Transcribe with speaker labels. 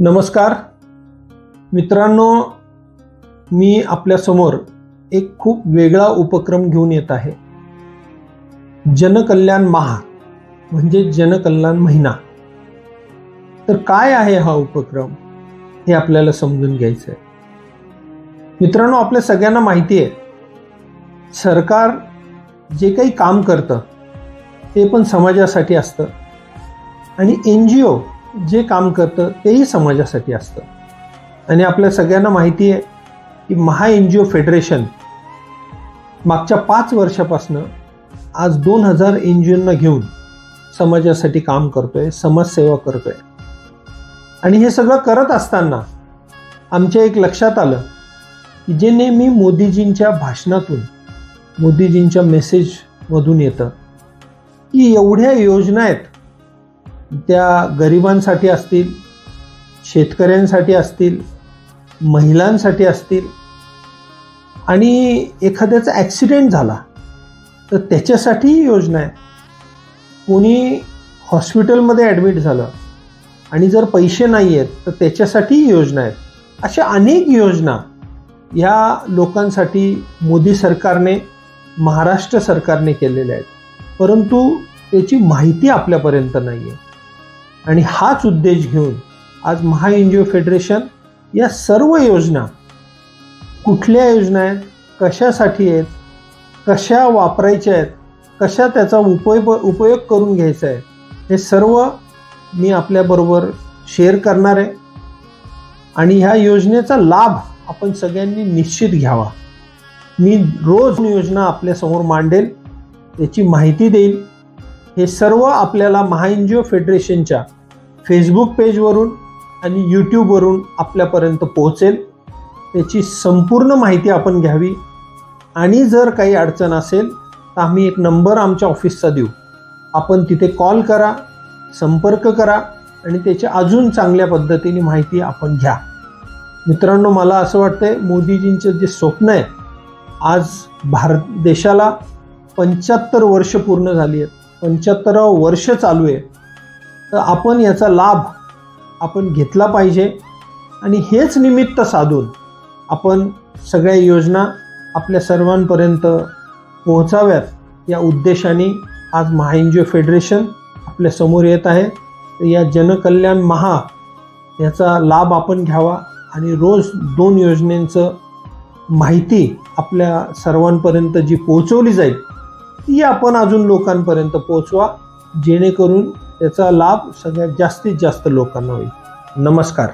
Speaker 1: नमस्कार मित्रांनो, मी आपल्या समोर एक खूप वेगळा उपक्रम घेऊन येत आहे। जनकल्याण माह म्हणजे जनकल्याण महिना। तर काय आहे हा उपक्रम हे आपल्याला समजून घ्यायचं आहे। मित्रांनो, आपल्या सगळ्यांना माहिती आहे सरकार जे काही काम करतं ते पण समाजासाठी असतं आणि NGO जे काम करतं तेही समाजासाठी असतं। आणि आपल्या सगळ्यांना माहिती आहे की महा NGO फेडरेशन मागच्या 5 वर्षापासून आज 2000 NGOंना घेऊन समाजासाठी काम करतोय, समाजसेवा करतोय। आणि हे सगळं करत असताना आमच्या एक लक्षात आलं की जे नेहमी मोदीजींच्या भाषणातून, मोदीजींच्या मेसेजमधून येतं की एवढ्या योजना आहेत, त्या गरिबांसाठी असतील, शेतकऱ्यांसाठी असतील, महिलांसाठी असतील, आणि एखाद्याचा ॲक्सिडेंट झाला तर त्याच्यासाठीही योजना आहे। कोणी हॉस्पिटलमध्ये ॲडमिट झालं आणि जर पैसे नाही आहेत तर त्याच्यासाठीही योजना आहेत। अशा अनेक योजना या लोकांसाठी मोदी सरकारने, महाराष्ट्र सरकारने केलेल्या आहेत, परंतु त्याची माहिती आपल्यापर्यंत नाही आहे। आणि हाच उद्देश घेऊन आज महा NGO फेडरेशन या सर्व योजना, कुठल्या योजना आहेत, कशासाठी आहेत, कशा वापरायच्या आहेत, कशा त्याचा उपयोग करून घ्यायचा आहे, हे सर्व मी आपल्याबरोबर शेअर करणार आहे। आणि ह्या योजनेचा लाभ आपण सगळ्यांनी निश्चित घ्यावा। मी रोज योजना आपल्यासमोर मांडेल, त्याची माहिती देईल। हे सर्व आपल्याला महा NGO फेडरेशनच्या फेसबुक पेजवरून आणि यूट्यूबवरून आपल्यापर्यंत पोहोचेल। त्याची संपूर्ण माहिती आपण घ्यावी। आणि जर काही अडचण असेल तर आम्ही एक नंबर आमच्या ऑफिसचा देऊ, आपण तिथे कॉल करा, संपर्क करा आणि त्याची अजून चांगल्या पद्धतीने माहिती आपण घ्या। मित्रांनो, मला असं वाटतंय मोदीजींचं जे स्वप्न आहे, आज भारत देशाला 75 वर्ष पूर्ण झाली आहेत, 75वं वर्ष चालू आहे, तर आपण याचा लाभ आपण घेतला पाहिजे। आणि हेच निमित्त साधून आपण सगळ्या योजना आपल्या सर्वांपर्यंत पोहोचाव्यात या उद्देशाने आज महा NGO फेडरेशन आपल्या समोर येत आहे। तर या जनकल्याण महा याचा लाभ आपण घ्यावा आणि रोज 2 योजनांचं माहिती आपल्या सर्वांपर्यंत जी पोहोचवली जाईल ती आपण अजून लोकांपर्यंत पोहोचवा, जेणेकरून त्याचा लाभ सगळ्यात जास्तीत जास्त लोकांना होईल। नमस्कार।